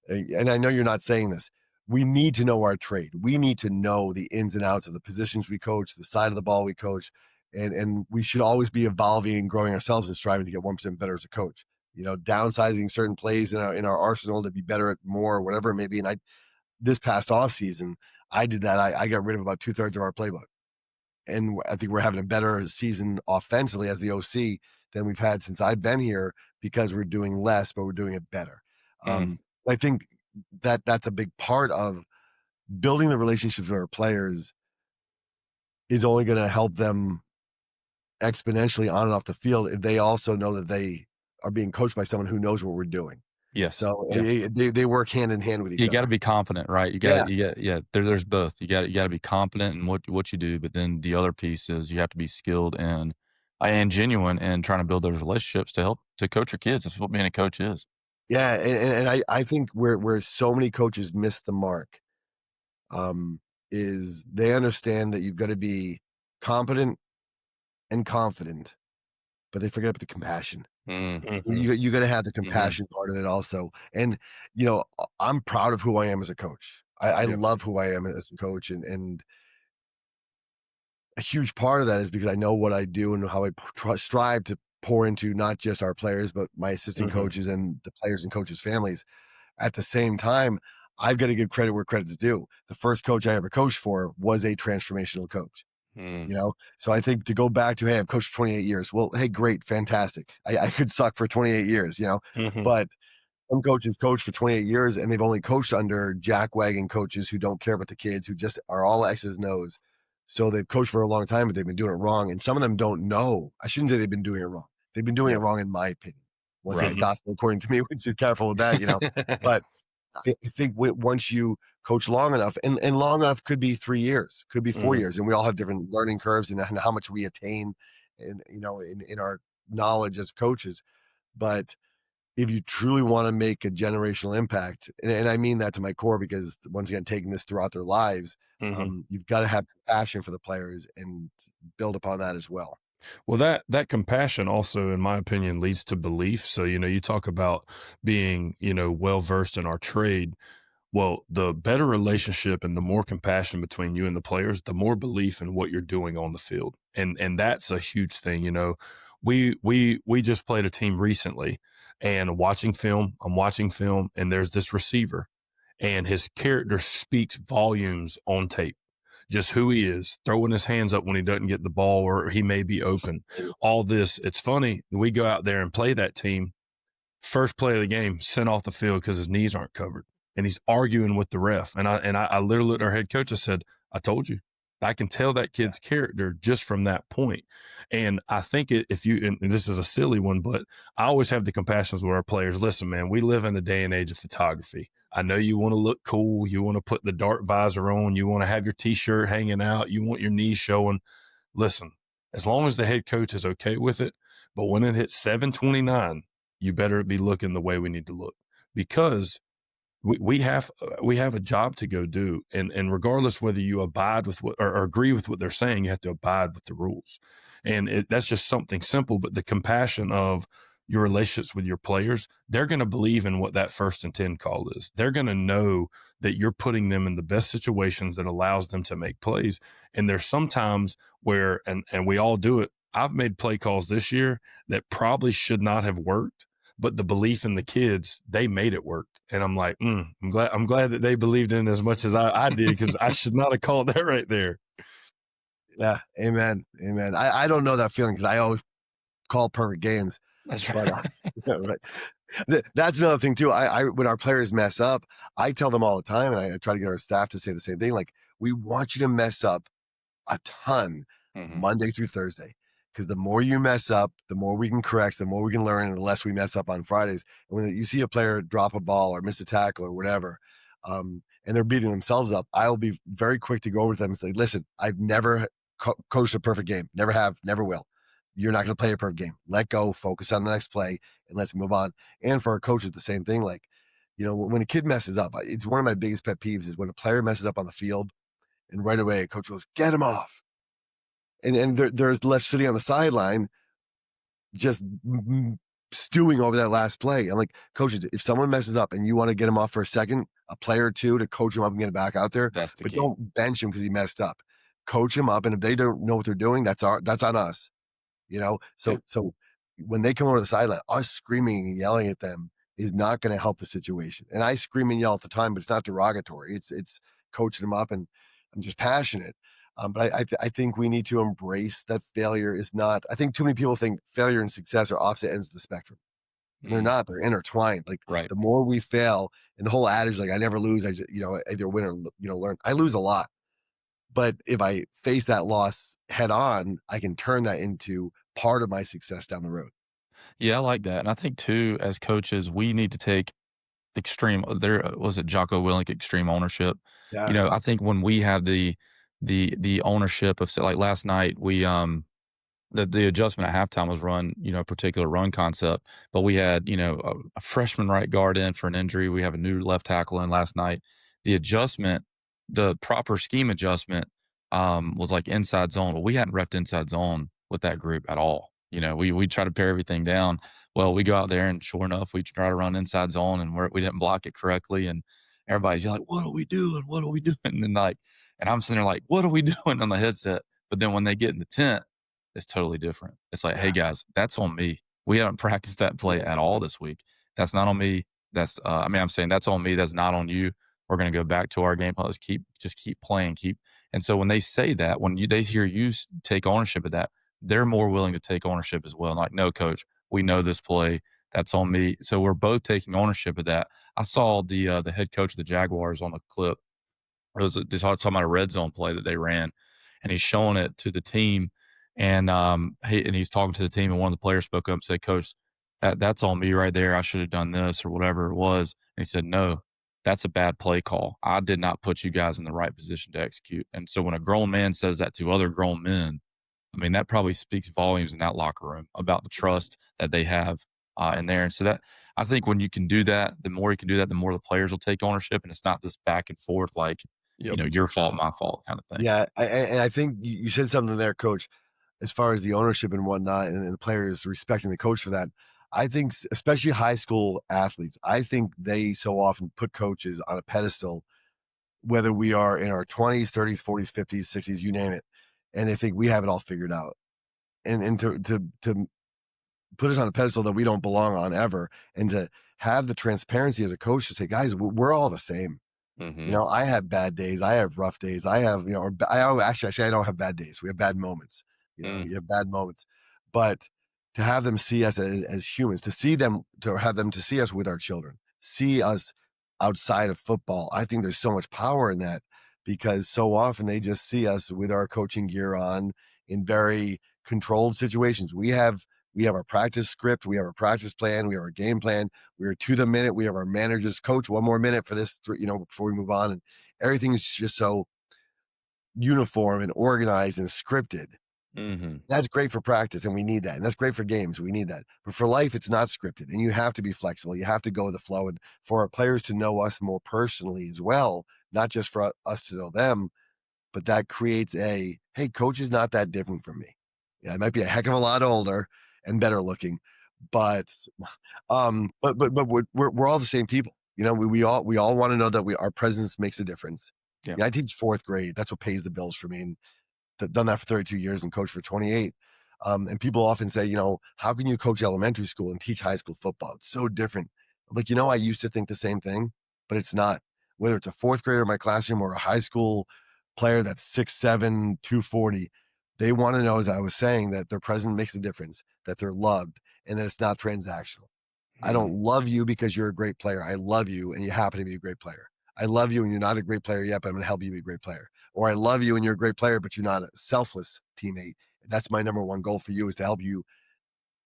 and I know you're not saying this, we need to know our trade. We need to know the ins and outs of the positions we coach, the side of the ball we coach, and we should always be evolving and growing ourselves and striving to get 1% better as a coach. Downsizing certain plays in our arsenal to be better at more, whatever it may be. And this past off season, I did that. I got rid of about 2/3 of our playbook, and I think we're having a better season offensively as the OC than we've had since I've been here because we're doing less, but we're doing it better. I think that's a big part of building the relationships with our players is only going to help them exponentially on and off the field if they also know that they are being coached by someone who knows what we're doing. Yes. So Yeah. they work hand in hand with each You other. got to be confident, right? Yeah. There's both. You got to be confident in what you do, but then the other piece is you have to be skilled and genuine and trying to build those relationships to help to coach your kids. That's what being a coach is. Yeah, and I think where so many coaches miss the mark is they understand that you've got to be competent and confident, but they forget about the compassion. Mm-hmm. You got to have the compassion part of it also. And I'm proud of who I am as a coach. I Yep. love who I am as a coach, and a huge part of that is because I know what I do and how I strive to pour into not just our players, but my assistant coaches and the players and coaches' families. At the same time, I've got to give credit where credit's due. The first coach I ever coached for was a transformational coach. So I think to go back to, hey, I've coached for 28 years. Well, hey, great, fantastic. I could suck for 28 years, but some coaches coach for 28 years and they've only coached under jackwagon coaches who don't care about the kids, who just are all X's and O's. So they've coached for a long time, but they've been doing it wrong. And some of them don't know. I shouldn't say they've been doing it wrong. They've been doing it wrong, in my opinion. Once again, gospel according to me, which is careful with that, But I think once you coach long enough, and long enough could be 3 years, could be 4 years, and we all have different learning curves and how much we attain, and in our knowledge as coaches. But if you truly want to make a generational impact, and I mean that to my core, because once again, taking this throughout their lives, you've got to have compassion for the players and build upon that as well. Well, that compassion also, in my opinion, leads to belief. So, you talk about being, well-versed in our trade. Well, the better relationship and the more compassion between you and the players, the more belief in what you're doing on the field. And that's a huge thing. We just played a team recently, and I'm watching film, and there's this receiver, and his character speaks volumes on tape. Just who he is, throwing his hands up when he doesn't get the ball or he may be open. All this, it's funny. We go out there and play that team. First play of the game, sent off the field because his knees aren't covered, and he's arguing with the ref. And I literally looked at our head coach. I said, "I told you." I can tell that kid's character just from that point. And I think if you, and this is a silly one, but I always have the compassion with our players. Listen, man, we live in a day and age of photography. I know you want to look cool. You want to put the dark visor on. You want to have your T-shirt hanging out. You want your knees showing. Listen, as long as the head coach is okay with it, but when it hits 7:29, you better be looking the way we need to look, because we have a job to go do. And regardless whether you abide with what or agree with what they're saying, you have to abide with the rules. And that's just something simple, but the compassion of your relationships with your players, they're going to believe in what that 1st and 10 call is. They're going to know that you're putting them in the best situations that allows them to make plays. And there's sometimes where, and we all do it, I've made play calls this year that probably should not have worked, but the belief in the kids, they made it work. And I'm like, I'm glad that they believed in it as much as I did, because I should not have called that right there. Yeah. Amen. Amen. I don't know that feeling because I always call perfect games. That's But right. yeah, right. That's another thing too. I when our players mess up, I tell them all the time, and I try to get our staff to say the same thing. Like, we want you to mess up a ton Monday through Thursday, because the more you mess up, the more we can correct, the more we can learn, and the less we mess up on Fridays. And when you see a player drop a ball or miss a tackle or whatever, and they're beating themselves up, I'll be very quick to go over to them and say, listen, I've never coached a perfect game. Never have, never will. You're not going to play a perfect game. Let go, focus on the next play, and let's move on. And for our coaches, the same thing. Like, when a kid messes up, it's one of my biggest pet peeves is when a player messes up on the field and right away a coach goes, get him off. And they're left sitting on the sideline just stewing over that last play. I'm like, coaches, if someone messes up and you want to get him off for a second, a play or two to coach him up and get him back out there, That's the but key. don't bench him because he messed up. Coach him up, and if they don't know what they're doing, that's on us. So when they come over the sideline, us screaming and yelling at them is not going to help the situation. And I scream and yell at the time, but it's not derogatory. It's coaching them up, and I'm just passionate. But I think we need to embrace that failure is not. I think too many people think failure and success are opposite ends of the spectrum. And they're not. They're intertwined. Like, Right. the more we fail, and the whole adage, like, I never lose. I just, either win or learn. I lose a lot. But if I face that loss head on, I can turn that into part of my success down the road. Yeah, I like that. And I think too, as coaches, we need to take extreme there was it Jocko Willink extreme ownership. Yeah. I think when we have the ownership of, like last night, we the adjustment at halftime was run, a particular run concept, but we had, a freshman right guard in for an injury. We have a new left tackle in last night. The adjustment, the proper scheme adjustment, was like inside zone. Well, we hadn't repped inside zone with that group at all. We try to pare everything down. Well, we go out there and sure enough, we try to run inside zone and we didn't block it correctly. And everybody's like, what are we doing? What are we doing? And I'm sitting there like, what are we doing on the headset? But then when they get in the tent, it's totally different. It's like, hey guys, that's on me. We haven't practiced that play at all this week. That's not on me. That's I'm saying that's on me. That's not on you. We're going to go back to our game plan. Let's just keep playing. And so when they say that, when they hear you take ownership of that, they're more willing to take ownership as well. Like, no, coach, we know this play. That's on me. So we're both taking ownership of that. I saw the head coach of the Jaguars on the clip. It was talking about a red zone play that they ran, and he's showing it to the team. And he's talking to the team, and one of the players spoke up and said, "Coach, that's on me right there. I should have done this or whatever it was." And he said, "No, that's a bad play call. I did not put you guys in the right position to execute." And so when a grown man says that to other grown men, that probably speaks volumes in that locker room about the trust that they have in there. And so that, I think when you can do that, the more you can do that, the more the players will take ownership, and it's not this back and forth like, your fault, my fault kind of thing. Yeah. And I think you said something there, Coach, as far as the ownership and whatnot, and the players respecting the coach for that. I think, especially high school athletes, I think they so often put coaches on a pedestal, whether we are in our 20s, 30s, 40s, 50s, 60s, you name it. And they think we have it all figured out. And to put us on a pedestal that we don't belong on ever, and to have the transparency as a coach to say, guys, we're all the same. I have bad days. I have rough days. I have, I don't have bad days. We have bad moments. You have bad moments, but to have them see us as humans, to have them to see us with our children, see us outside of football. I think there's so much power in that, because so often they just see us with our coaching gear on in very controlled situations. We have our practice script. We have our practice plan. We have our game plan. We're to the minute. We have our manager's coach. One more minute for this, before we move on. And everything's just so uniform and organized and scripted. That's great for practice, and we need that. And that's great for games. We need that. But for life, it's not scripted, and you have to be flexible. You have to go with the flow. And for our players to know us more personally as well, not just for us to know them, but that creates hey, coach is not that different from me. Yeah, it might be a heck of a lot older and better looking, but we're all the same people. We all want to know that our presence makes a difference. Yeah. I teach fourth grade. That's what pays the bills for me, and done that for 32 years and coached for 28. And people often say, how can you coach elementary school and teach high school football? It's so different. I'm like, I used to think the same thing, but it's not. Whether it's a fourth grader in my classroom or a high school player that's 6'7", 240, They want to know, as I was saying, that their presence makes a difference, that they're loved, and that it's not transactional. I don't love you because you're a great player. I love you and you happen to be a great player. I love you and you're not a great player yet, but I'm going to help you be a great player. Or I love you and you're a great player, but you're not a selfless teammate. That's my number one goal for you, is to help you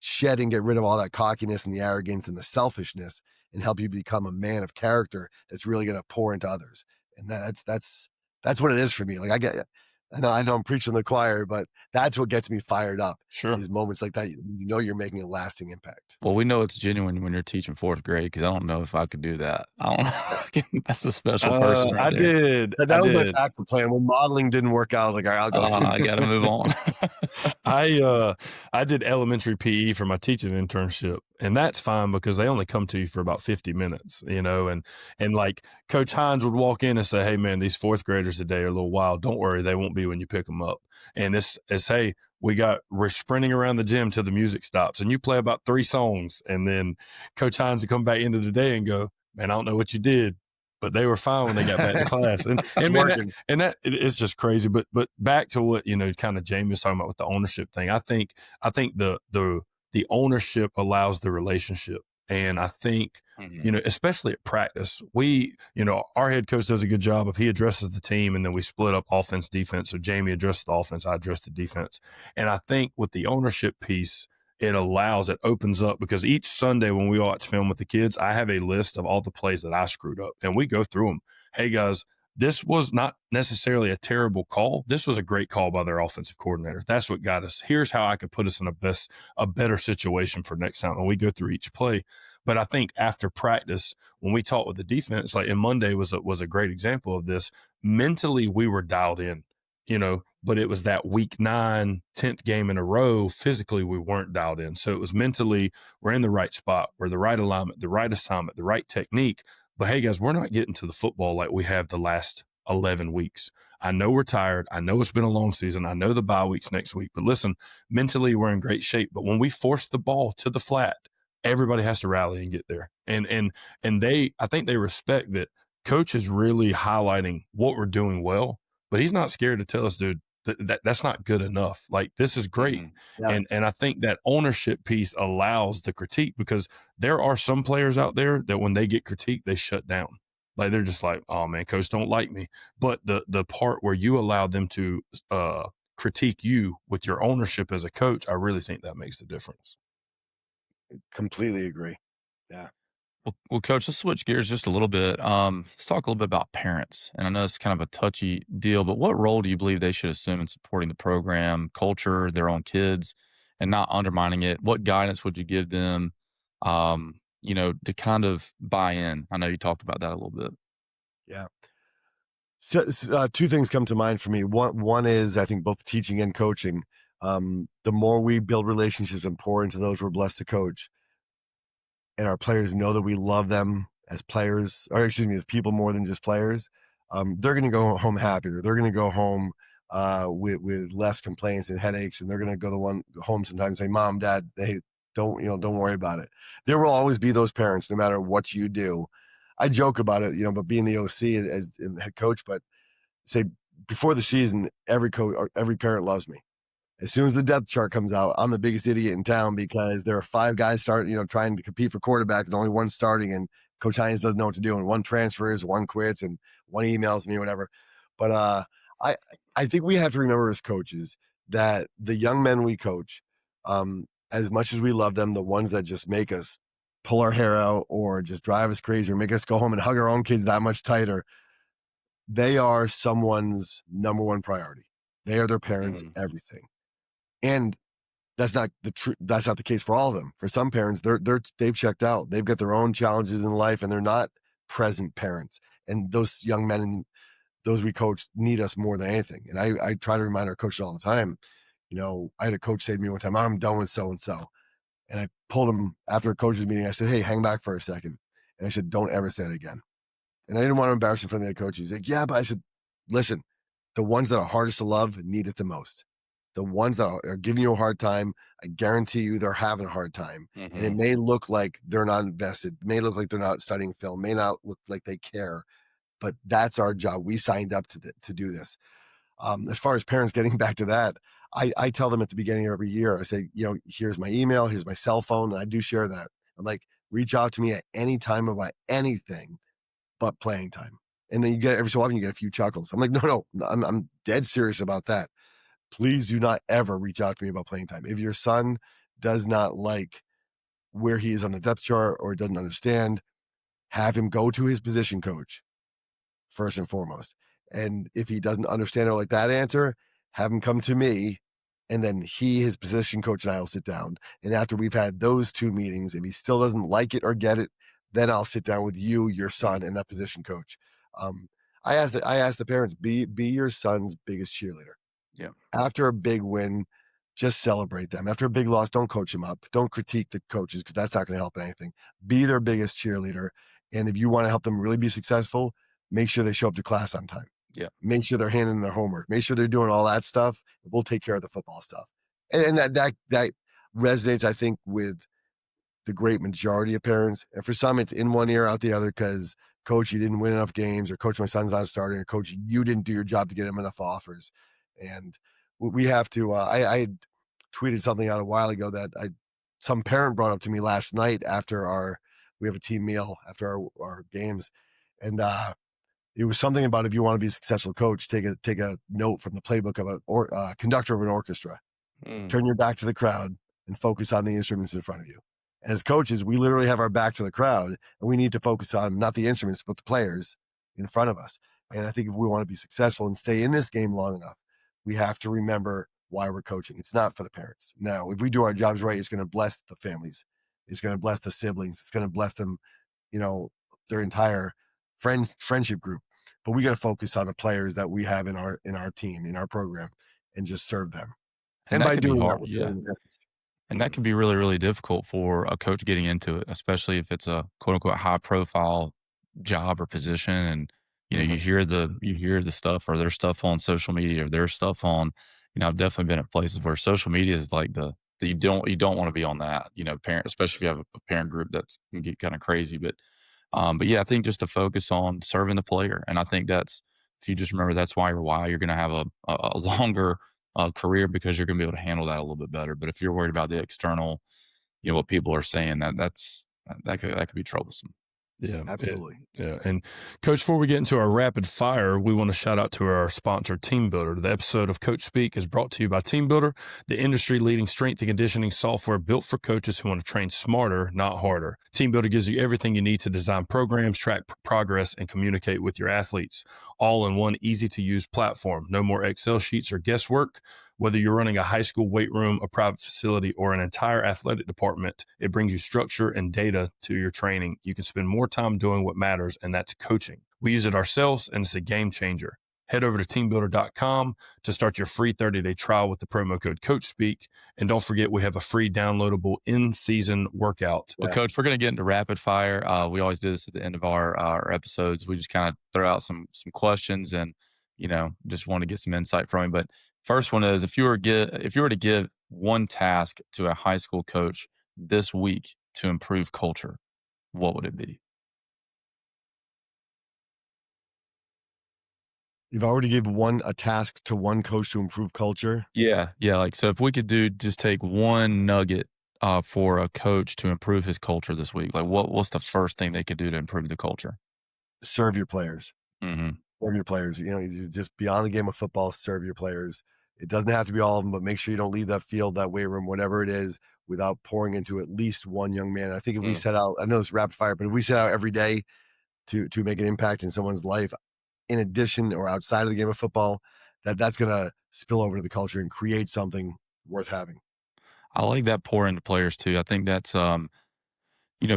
shed and get rid of all that cockiness and the arrogance and the selfishness, and help you become a man of character that's really going to pour into others. And that's what it is for me. Like, I know I'm preaching to the choir, but that's what gets me fired up. Sure. Is moments like that. You know, you're making a lasting impact. Well, we know it's genuine when you're teaching fourth grade, because I don't know if I could do that. I don't know. That's a special person right there. That was my backup plan. When modeling didn't work out, I was like, all right, I'll go. I got to move on. I did elementary PE for my teaching internship, and that's fine because they only come to you for about 50 minutes, you know, and like Coach Hines would walk in and say, hey man, these fourth graders today are a little wild. Don't worry. They won't be when you pick them up. And it's hey, we're sprinting around the gym till the music stops, and you play about 3 songs. And then Coach Hines would come back into the day and go, man, I don't know what you did, but they were fine when they got back to class. And that it's just crazy. But back to what, you know, kind of Jamie was talking about with the ownership thing. I think the ownership allows the relationship. And I think, you know, especially at practice, our head coach does a good job of, he addresses the team and then we split up offense, defense. So Jamie addressed the offense, I addressed the defense. And I think with the ownership piece, it opens up, because each Sunday when we watch film with the kids, I have a list of all the plays that I screwed up, and we go through them. Hey guys, this was not necessarily a terrible call. This was a great call by their offensive coordinator. That's what got us. Here's how I could put us in a better situation for next time. And we go through each play. But I think after practice, when we talk with the defense, like, and Monday was a great example of this, mentally we were dialed in, you know, but it was that week 9, 10th game in a row. Physically, we weren't dialed in. So it was mentally, we're in the right spot, we're the right alignment, the right assignment, the right technique. But hey, guys, we're not getting to the football like we have the last 11 weeks. I know we're tired. I know it's been a long season. I know the bye week's next week. But listen, mentally, we're in great shape. But when we force the ball to the flat, everybody has to rally and get there. And I think they respect that coach is really highlighting what we're doing well, but he's not scared to tell us, dude, that's not good enough. Like, this is great. Yeah. And I think that ownership piece allows the critique, because there are some players out there that when they get critiqued, they shut down. Like, they're just like, oh man, coach don't like me. But the part where you allow them to critique you with your ownership as a coach, I really think that makes the difference. Completely agree. Yeah. Well, Coach, let's switch gears just a little bit. Let's talk a little bit about parents. And I know it's kind of a touchy deal, but what role do you believe they should assume in supporting the program, culture, their own kids, and not undermining it? What guidance would you give them, you know, to kind of buy in? I know you talked about that a little bit. Yeah. So 2 things come to mind for me. One is, I think, both teaching and coaching. The more we build relationships and pour into those we're blessed to coach, and our players know that we love them as players, or excuse me, as people more than just players, they're going to go home happier. They're going to go home with less complaints and headaches, and they're going to go home sometimes and say, Mom, Dad, hey, don't worry about it. There will always be those parents, no matter what you do. I joke about it, but being the OC as head coach, but say before the season, every parent loves me. As soon as the depth chart comes out, I'm the biggest idiot in town, because there are 5 guys trying to compete for quarterback, and only one starting, and Coach Hines doesn't know what to do, and one transfers, one quits, and one emails me, whatever. But I think we have to remember as coaches that the young men we coach, as much as we love them, the ones that just make us pull our hair out or just drive us crazy or make us go home and hug our own kids that much tighter, they are someone's number one priority. They are their parents' everything. And that's not the case for all of them. For some parents, they've checked out. They've got their own challenges in life, and they're not present parents. And those young men and those we coach need us more than anything. And I try to remind our coaches all the time. I had a coach say to me one time, I'm done with so-and-so. And I pulled him after a coaches meeting. I said, hey, hang back for a second. And I said, don't ever say it again. And I didn't want to embarrass him in front of the coaches. He's like, yeah, but I said, listen, the ones that are hardest to love need it the most. The ones that are giving you a hard time, I guarantee you they're having a hard time. And it may look like they're not invested, may look like they're not studying film, may not look like they care, but that's our job. We signed up to do this. As far as parents, getting back to that, I tell them at the beginning of every year, I say, here's my email, here's my cell phone, and I do share that. I'm like, reach out to me at any time about anything but playing time. And then every so often you get a few chuckles. I'm like, no, I'm dead serious about that. Please do not ever reach out to me about playing time. If your son does not like where he is on the depth chart or doesn't understand, have him go to his position coach first and foremost. And if he doesn't understand or like that answer, have him come to me, and then his position coach, and I will sit down. And after we've had those 2 meetings, if he still doesn't like it or get it, then I'll sit down with you, your son, and that position coach. I ask the parents, be your son's biggest cheerleader. Yeah. After a big win, just celebrate them. After a big loss, don't coach them up. Don't critique the coaches, because that's not going to help anything. Be their biggest cheerleader. And if you want to help them really be successful, make sure they show up to class on time. Yeah. Make sure they're handing their homework. Make sure they're doing all that stuff. We'll take care of the football stuff. And that resonates, I think, with the great majority of parents. And for some, it's in one ear, out the other, because coach, you didn't win enough games, or coach, my son's not starting, or coach, you didn't do your job to get him enough offers. And we have to, I had tweeted something out a while ago that some parent brought up to me last night after we have a team meal after our games. And it was something about, if you want to be a successful coach, take a note from the playbook of a conductor of an orchestra. Turn your back to the crowd and focus on the instruments in front of you. And as coaches, we literally have our back to the crowd, and we need to focus on not the instruments, but the players in front of us. And I think if we want to be successful and stay in this game long enough, we have to remember why we're coaching. It's not for the parents. Now, if we do our jobs right, it's going to bless the families. It's going to bless the siblings. It's going to bless them, their entire friendship group. But we got to focus on the players that we have in our team, in our program, and just serve them. And by that can be doing that, hard. we're Yeah. serving the parents. And that can be really, really difficult for a coach getting into it, especially if it's a quote unquote high profile job or position. And, you hear the stuff, or their stuff on social media, or their stuff on, I've definitely been at places where social media is like you don't want to be on that, parent, especially if you have a parent group that's can get kind of crazy. But yeah, I think just to focus on serving the player. And I think if you just remember, that's why you're going to have a longer career, because you're going to be able to handle that a little bit better. But if you're worried about the external, what people are saying, that could be troublesome. Yeah, absolutely. Yeah. And Coach, before we get into our rapid fire, we want to shout out to our sponsor, Team Builder. The episode of Coach Speak is brought to you by Team Builder, the industry leading strength and conditioning software built for coaches who want to train smarter, not harder. Team Builder gives you everything you need to design programs, track progress, and communicate with your athletes, all in one easy to use platform. No more Excel sheets or guesswork. Whether you're running a high school weight room, a private facility, or an entire athletic department, it brings you structure and data to your training. You can spend more time doing what matters, and that's coaching. We use it ourselves, and it's a game changer. Head over to teambuilder.com to start your free 30-day trial with the promo code CoachSpeak. And don't forget, we have a free downloadable in-season workout. Well, Coach, we're going to get into rapid fire. We always do this at the end of our episodes. We just kind of throw out some questions, and just want to get some insight from you. But first one is, if you were to give one task to a high school coach this week to improve culture, what would it be? You've already given a task to one coach to improve culture. Yeah. Like, so if we could just take one nugget for a coach to improve his culture this week, like what's the first thing they could do to improve the culture? Serve your players. Mm-hmm. Serve your players. You just beyond the game of football, serve your players. It doesn't have to be all of them, but make sure you don't leave that field, that weight room, whatever it is, without pouring into at least one young man. I think if we set out, I know it's rapid fire, but if we set out every day to make an impact in someone's life, in addition or outside of the game of football, that's going to spill over to the culture and create something worth having. I like that pour into players too. I think that's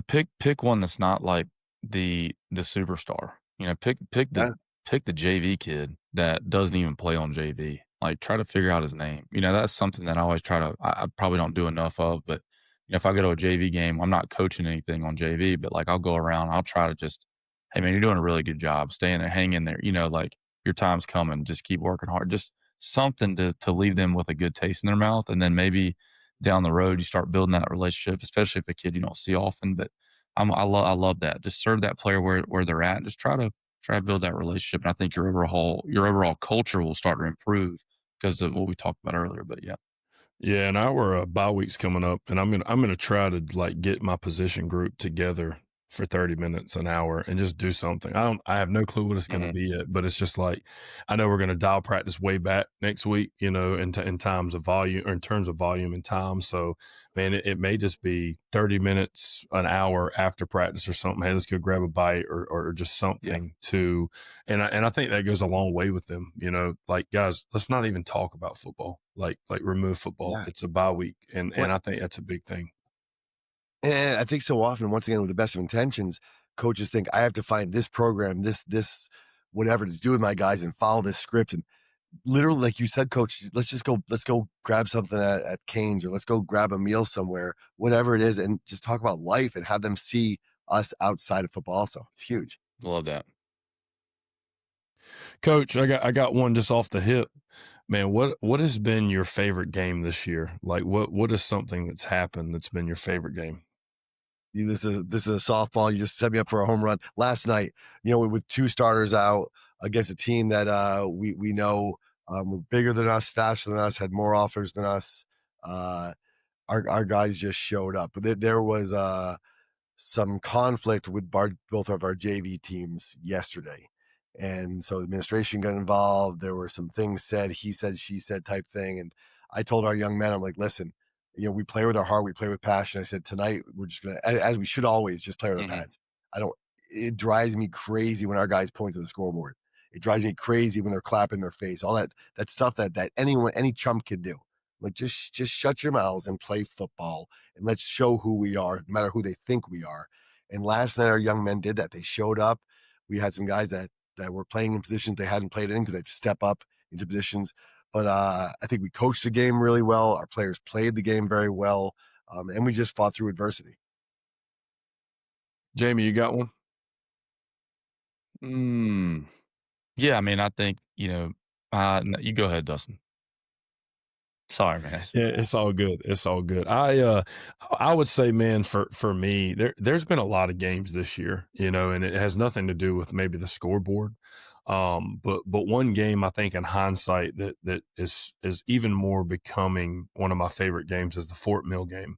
pick one that's not like the superstar. Pick the JV kid that doesn't even play on JV. Like, try to figure out his name. That's something that I always try to. I probably don't do enough of, but if I go to a JV game, I'm not coaching anything on JV, but like, I'll go around, I'll try to just, hey man, you're doing a really good job. Stay in there, hang in there. Like, your time's coming. Just keep working hard. Just something to leave them with a good taste in their mouth, and then maybe down the road you start building that relationship, especially if a kid you don't see often. But I love that. Just serve that player where they're at. Just try to build that relationship, and I think your overall culture will start to improve because of what we talked about earlier. But yeah. Yeah, and our bye week's coming up, and I'm gonna try to like get my position group together for 30 minutes, an hour, and just do something. I have no clue what it's gonna be yet, but it's just like I know we're gonna dial practice way back next week, in terms of volume and time. So man, it may just be 30 minutes, an hour after practice or something. Hey, let's go grab a bite or just something to, and I think that goes a long way with them. Like guys, let's not even talk about football. Like remove football. Yeah. It's a bye week, and I think that's a big thing. And I think so often, once again, with the best of intentions, coaches think I have to find this program, this whatever to do with my guys and follow this script. And literally, like you said, coach, let's go grab something at Cane's, or let's go grab a meal somewhere, whatever it is, and just talk about life and have them see us outside of football. Also, it's huge. Love that. Coach, I got one just off the hip. Man, what has been your favorite game this year? Like what is something that's happened that's been your favorite game? This is a softball. You just set me up for a home run last night. With two starters out against a team that we know were bigger than us, faster than us, had more offers than us. Our guys just showed up. There was some conflict with both of our JV teams yesterday. And so administration got involved. There were some things said, he said, she said type thing. And I told our young men, I'm like, listen, we play with our heart, we play with passion. I said, tonight we're just going to, as we should always, just play with our pads. It drives me crazy when our guys point to the scoreboard. It drives me crazy when they're clapping their face, all that stuff that any chump can do. Like just shut your mouths and play football, and let's show who we are, no matter who they think we are. And last night our young men did that. They showed up. We had some guys that were playing in positions they hadn't played in because they had to step up into positions. But I think we coached the game really well. Our players played the game very well, and we just fought through adversity. Jamie, you got one? Yeah, I mean, I think, no, you go ahead, Dustin. Sorry, man. Yeah, it's all good. It's all good. I would say, man, for me, there's been a lot of games this year, and it has nothing to do with maybe the scoreboard. But one game I think in hindsight that is even more becoming one of my favorite games is the Fort Mill game.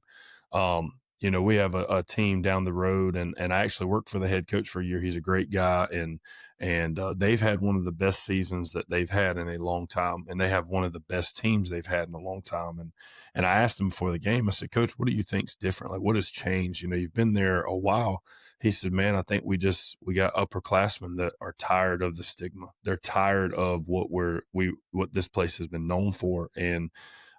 We have a team down the road, and I actually worked for the head coach for a year. He's a great guy, and they've had one of the best seasons that they've had in a long time, and they have one of the best teams they've had in a long time. And I asked him before the game, I said, Coach, what do you think's different? Like, what has changed? You've been there a while. He said, man, I think we got upperclassmen that are tired of the stigma. They're tired of what this place has been known for. And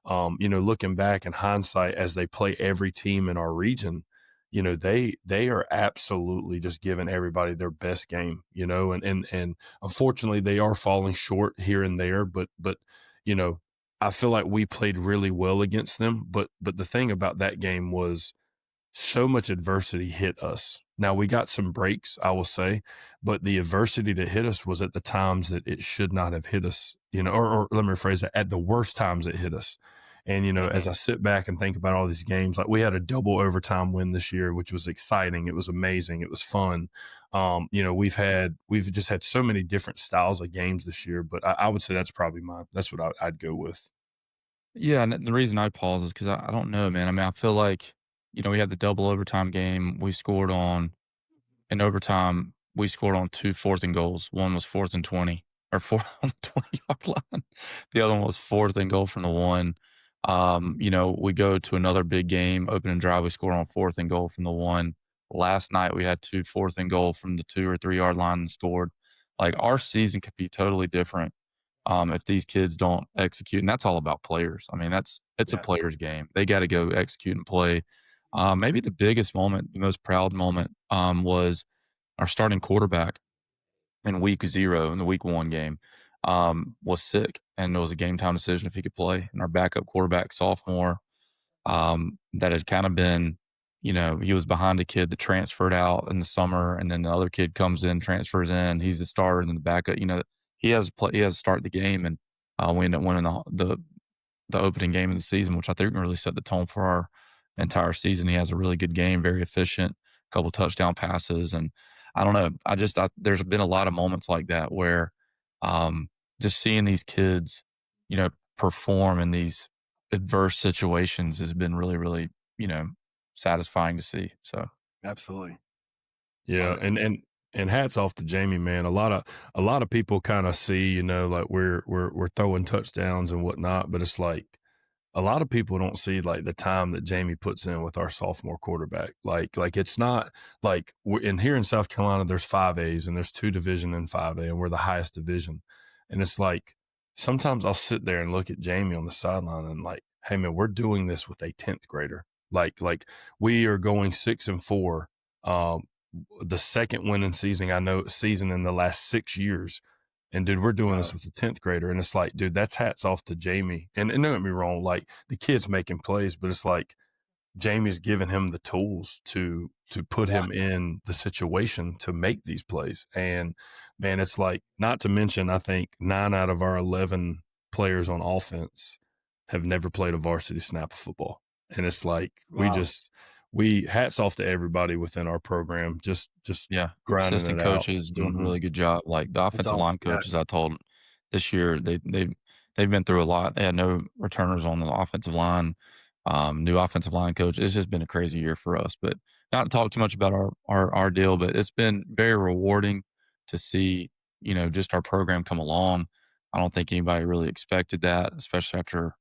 looking back in hindsight, as they play every team in our region, they are absolutely just giving everybody their best game, and unfortunately they are falling short here and there, but I feel like we played really well against them. But the thing about that game was so much adversity hit us. Now we got some breaks, I will say, but the adversity that hit us was at the times that it should not have hit us, or let me rephrase that, at the worst times it hit us. And, as I sit back and think about all these games, like we had a double overtime win this year, which was exciting. It was amazing. It was fun. We've just had so many different styles of games this year, but I would say that's probably that's what I'd go with. Yeah, and the reason I pause is because I don't know, man. I mean, I feel like, we had the double overtime game. In overtime, we scored on 2 4th and goals. One was 4th and 20, or 4 on the 20-yard line. The other one was 4th and goal from the 1. We go to another big game, opening drive. We score on 4th and goal from the 1. Last night, we had 2 4th and goal from the 2 or 3 yard line and scored. Like, our season could be totally different if these kids don't execute. And that's all about players. I mean, it's a player's game. They got to go execute and play. Maybe the biggest moment, the most proud moment, was our starting quarterback in week 0 in the week 1 game was sick, and it was a game time decision if he could play. And our backup quarterback, sophomore, that had kind of been, he was behind a kid that transferred out in the summer, and then the other kid comes in, transfers in. He's the starter, and then the backup. He has to start the game, and we ended up winning the opening game of the season, which I think really set the tone for our entire season. He has a really good game, very efficient, a couple touchdown passes, and I don't know. There's been a lot of moments like that where just seeing these kids, perform in these adverse situations has been really, really, satisfying to see. So Absolutely. Yeah, and hats off to Jamie, man. A lot of people kind of see, like we're throwing touchdowns and whatnot, but it's like a lot of people don't see like the time that Jamie puts in with our sophomore quarterback. Like it's not like in here in South Carolina, there's 5As and there's 2 division in 5A, and we're the highest division. And it's like sometimes I'll sit there and look at Jamie on the sideline and like, hey man, we're doing this with a 10th grader. Like we are going 6-4. The second winning season in the last 6 years. And dude, we're doing this with a 10th grader. And it's like, dude, that's hats off to Jamie. And don't get me wrong, like the kid's making plays, but it's like Jamie's giving him the tools to put him in the situation to make these plays. And man, it's like, not to mention, I think 9 out of our 11 players on offense have never played a varsity snap of football. And it's like, we hats off to everybody within our program, just grinding assistant it coaches out. doing a really good job. Like the offensive line coaches, I told this year they've been through a lot. They had no returners on the offensive line, new offensive line coach. It's just been a crazy year for us. But not to talk too much about our deal, but it's been very rewarding to see just our program come along. I don't think anybody really expected that, especially after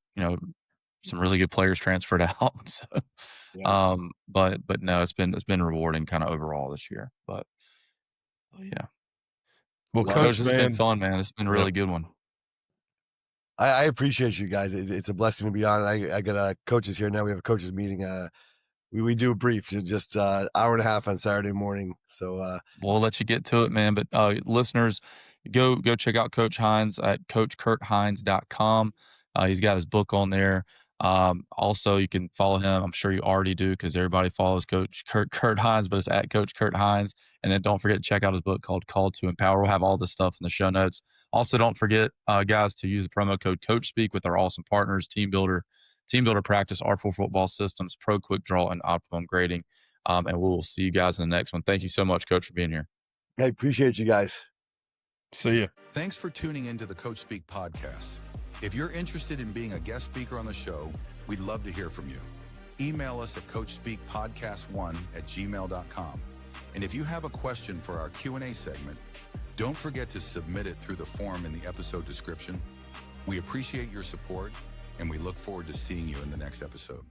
some really good players transferred out. So, but no, it's been rewarding kind of overall this year. But yeah. Well, Coach, this has been man, fun, man. It's been a really good one. I appreciate you guys. It's a blessing to be on. I got coaches here now. We have a coaches meeting. We do a brief, just hour and a half on Saturday morning. So we'll let you get to it, man. But listeners, go check out Coach Hines at coachkurthines.com. He's got his book on there. Also, you can follow him. I'm sure you already do because everybody follows Coach Kurt Hines, but it's at Coach Kurt Hines. And then don't forget to check out his book called Called to Empower. We'll have all this stuff in the show notes. Also, don't forget, guys, to use the promo code CoachSpeak with our awesome partners, Team Builder Practice, R4 Football Systems, Pro Quick Draw, and Optimum Grading. And we will see you guys in the next one. Thank you so much, Coach, for being here. I appreciate you guys. See ya. Thanks for tuning into the Coach Speak podcast. If you're interested in being a guest speaker on the show, we'd love to hear from you. Email us at coachspeakpodcast1@gmail.com. And if you have a question for our Q&A segment, don't forget to submit it through the form in the episode description. We appreciate your support, and we look forward to seeing you in the next episode.